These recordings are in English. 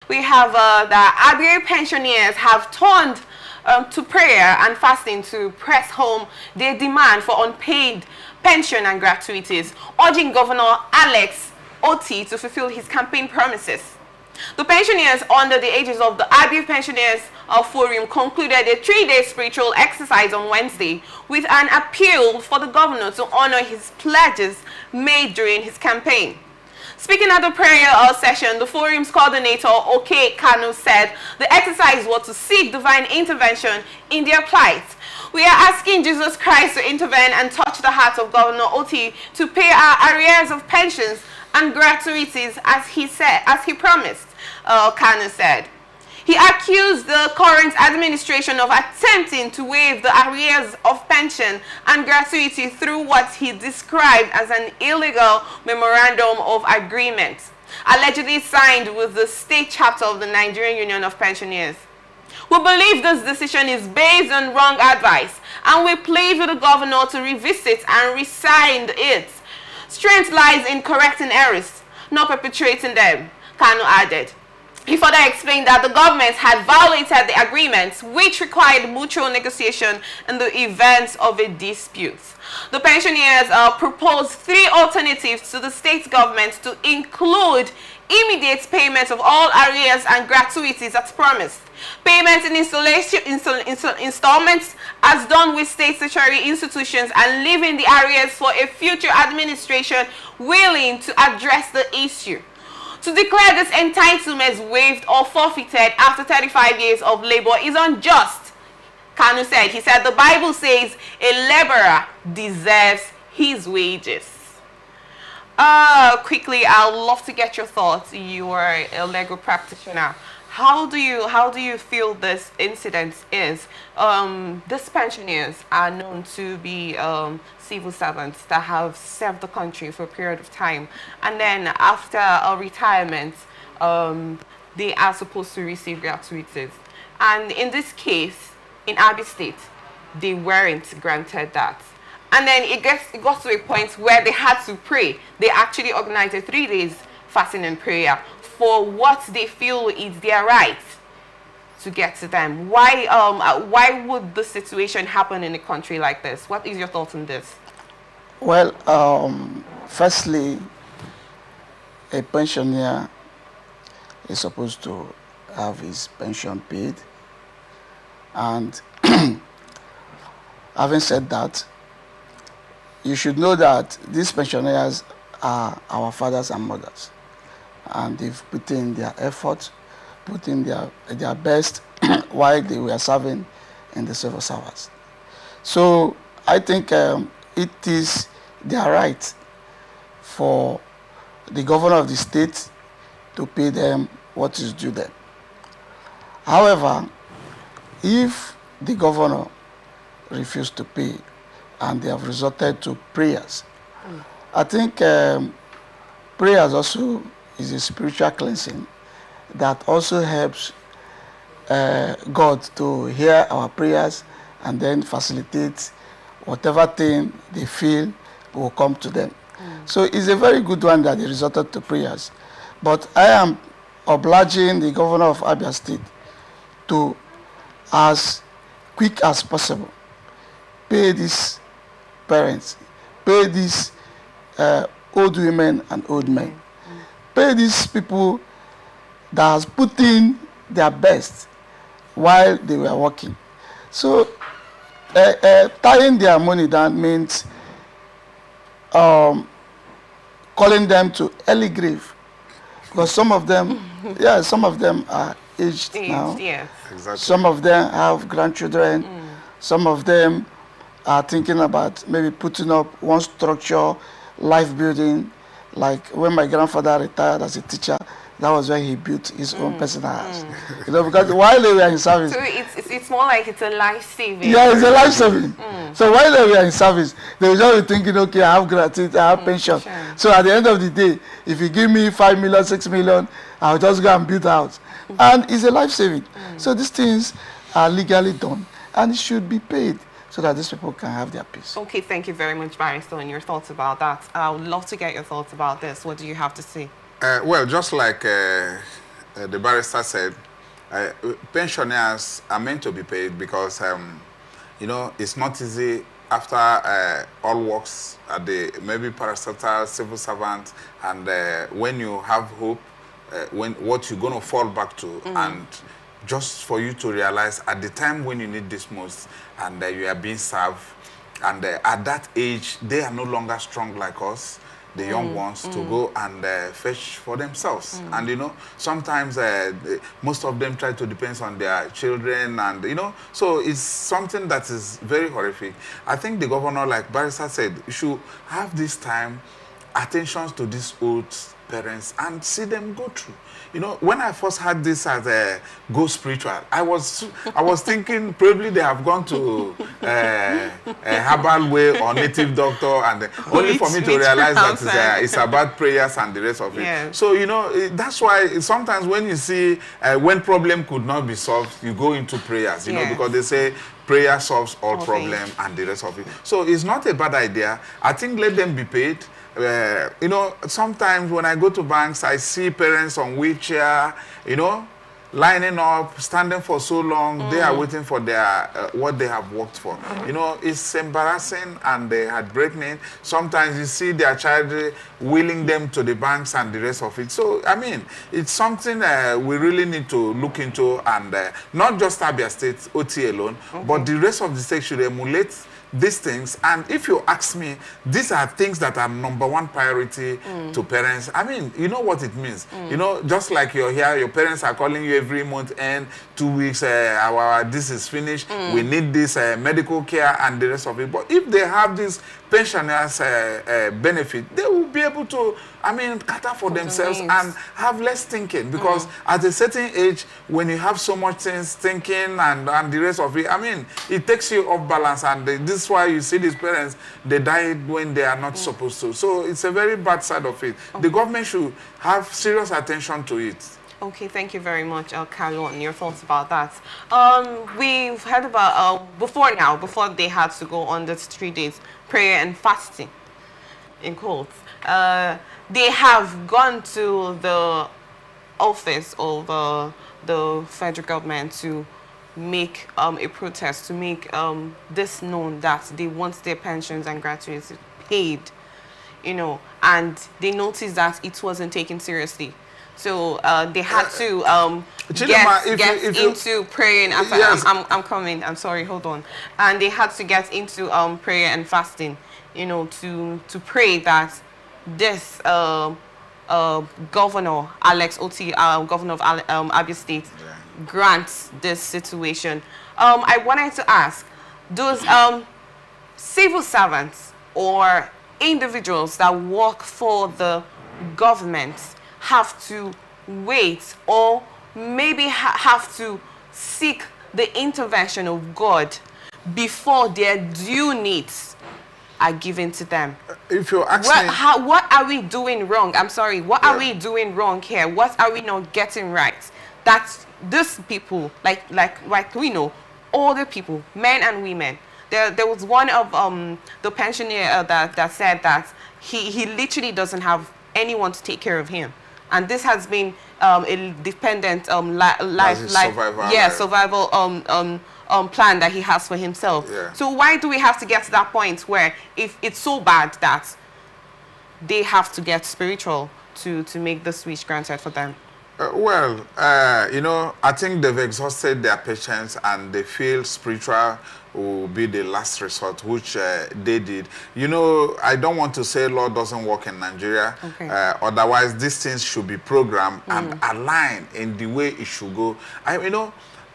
We have the Abia pensioners have turned to prayer and fasting to press home their demand for unpaid pension and gratuities, urging Governor Alex Otti to fulfill his campaign promises. The pensioners under the aegis of the Abia Pensioners Forum concluded a 3-day spiritual exercise on Wednesday with an appeal for the governor to honor his pledges made during his campaign. Speaking at the prayer session, the forum's coordinator, OK Kanu, said the exercise was to seek divine intervention in their plight. We are asking Jesus Christ to intervene and touch the heart of Governor Otti to pay our arrears of pensions and gratuities as he promised, Kanu said. He accused the current administration of attempting to waive the arrears of pension and gratuity through what he described as an illegal memorandum of agreement, allegedly signed with the state chapter of the Nigerian Union of Pensioners. We believe this decision is based on wrong advice, and we plead with the governor to revisit and rescind it. Strength lies in correcting errors, not perpetrating them, Kanu added. He further explained that the government had violated the agreements which required mutual negotiation in the event of a dispute. The pensioners proposed 3 alternatives to the state government to include immediate payment of all arrears and gratuities as promised, payment in installments as done with state statutory institutions, and leaving the arrears for a future administration willing to address the issue. To declare this entitlement waived or forfeited after 35 years of labor is unjust, Kanu said. He said the Bible says a laborer deserves his wages. Quickly, I'd love to get your thoughts. You are a legal practitioner. How do you feel this incident is? These pensioners are known to be civil servants that have served the country for a period of time, and then after a retirement, they are supposed to receive gratuities. And in this case, in Abia State, they weren't granted that. And then it got to a point where they had to pray. They actually organized a 3 days fasting and prayer for what they feel is their right to get to them. Why would the situation happen in a country like this? What is your thoughts on this? Well, firstly, a pensioner is supposed to have his pension paid. And having said that, you should know that these pensioners are our fathers and mothers. And they've put in their effort, put in their best while they were serving in the civil service. So I think it is their right for the governor of the state to pay them what is due them. However, if the governor refused to pay and they have resorted to prayers, I think prayers also is a spiritual cleansing that also helps God to hear our prayers and then facilitate whatever thing they feel will come to them. So it's a very good one that they resorted to prayers. But I am obliging the governor of Abia State to, as quick as possible, pay these parents, pay these old women and old men, pay these people that has put in their best while they were working. So tying their money down means calling them to early grave, because some of them, some of them are aged now. Yes. Exactly. Some of them have grandchildren. Some of them are thinking about maybe putting up one structure, life building. Like when my grandfather retired as a teacher, that was when he built his own personal house. You know, because while they were in service. So it's more like it's a life saving. Yeah, it's a life saving. So while they were in service, they were just thinking, okay, I have gratuity, I have pension. Sure. So at the end of the day, if you give me 5 million, 6 million, I'll just go and build a house. And it's a life saving. So these things are legally done and it should be paid so that these people can have their peace. Okay, thank you very much, Barrister, and your thoughts about that. I would love to get your thoughts about this. What do you have to say? Well, just like the barrister said, pensioners are meant to be paid because, you know, it's not easy after all works at the maybe parastatal, civil servant, and when you have hope, when what you're going to fall back to, and just for you to realize at the time when you need this most, and you are being served, and at that age, they are no longer strong like us, the young ones, to go and fetch for themselves. And, you know, sometimes most of them try to depend on their children, and, you know, so it's something that is very horrific. I think the governor, like Barrister said, should have this time, attention to these old parents and see them go through. You know, when I first had this as a go spiritual, I was thinking probably they have gone to a herbal way or native doctor, and only for me to realize that it's about prayers and the rest of it. Yes. So, you know, that's why sometimes when you see when problem could not be solved, you go into prayers, you know, because they say prayer solves all problems and the rest of it. So it's not a bad idea. I think let them be paid. You know, sometimes when I go to banks, I see parents on wheelchair, you know, lining up, standing for so long. They are waiting for their what they have worked for. You know, it's embarrassing and heartbreaking. Sometimes you see their child wheeling them to the banks and the rest of it. So, I mean, it's something we really need to look into, and not just Abia State, OT alone, but the rest of the state should emulate these things. And if you ask me, these are things that are #1 priority to parents. I mean, you know what it means. You know, just like you're here, your parents are calling you every month and 2 weeks, this is finished, we need this medical care and the rest of it. But if they have this pensioners benefit, they will be able to, I mean, cater for themselves and have less thinking, because at a certain age, when you have so much things thinking and the rest of it, I mean, it takes you off balance, and this is why you see these parents, they died when they are not supposed to. So it's a very bad side of it. The government should have serious attention to it. Okay, thank you very much. I'll carry on your thoughts about that. We've heard about, before they had to go on the 3 days prayer and fasting, in quotes, they have gone to the office of the federal government to make a protest, to make this known that they want their pensions and gratuities paid, you know, and they noticed that it wasn't taken seriously. So they had to get into praying. I'm coming. I'm sorry. Hold on. And they had to get into prayer and fasting, you know, to pray that this Governor Alex Otti, Governor of Abia State, grants this situation. I wanted to ask, those civil servants or individuals that work for the government have to wait, or maybe have to seek the intervention of God before their due needs are given to them? If you ask me, what are we doing wrong? I'm sorry, what are we doing wrong here? What are we not getting right? That these people, like we know, older people, men and women. There was one of the pensioner that said that he literally doesn't have anyone to take care of him. And this has been a dependent survival plan that he has for himself. Yeah. So why do we have to get to that point where if it's so bad that they have to get spiritual to make the switch granted for them? You know, I think they've exhausted their patience and they feel spiritual will be the last resort, which they did. You know, I don't want to say law doesn't work in Nigeria. Okay. Otherwise, these things should be programmed and aligned in the way it should go.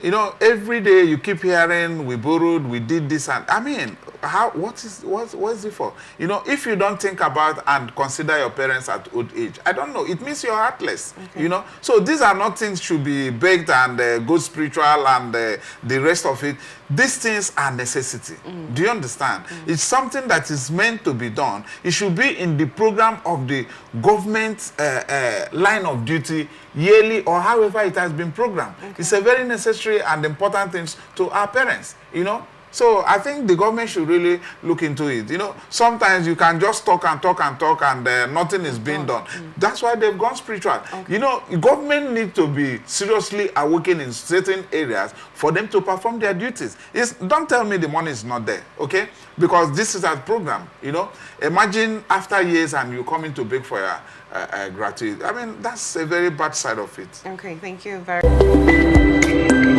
You know, every day you keep hearing, we borrowed, we did this, and I mean, what is it for? You know, if you don't think about and consider your parents at old age, I don't know, it means you're heartless, you know. So these are not things should be baked and go spiritual and the rest of it. These things are necessity. Do you understand? It's something that is meant to be done. It should be in the program of the government line of duty yearly or however it has been programmed. Okay. It's a very necessary and important thing to our parents, you know. So I think the government should really look into it. You know, sometimes you can just talk and talk and talk and nothing is being done. That's why they've gone spiritual. You know, government need to be seriously awakened in certain areas for them to perform their duties. Don't tell me the money is not there, okay? Because this is a program, you know. Imagine after years and you come in to beg for your gratuity. I mean, that's a very bad side of it. Okay, thank you very much.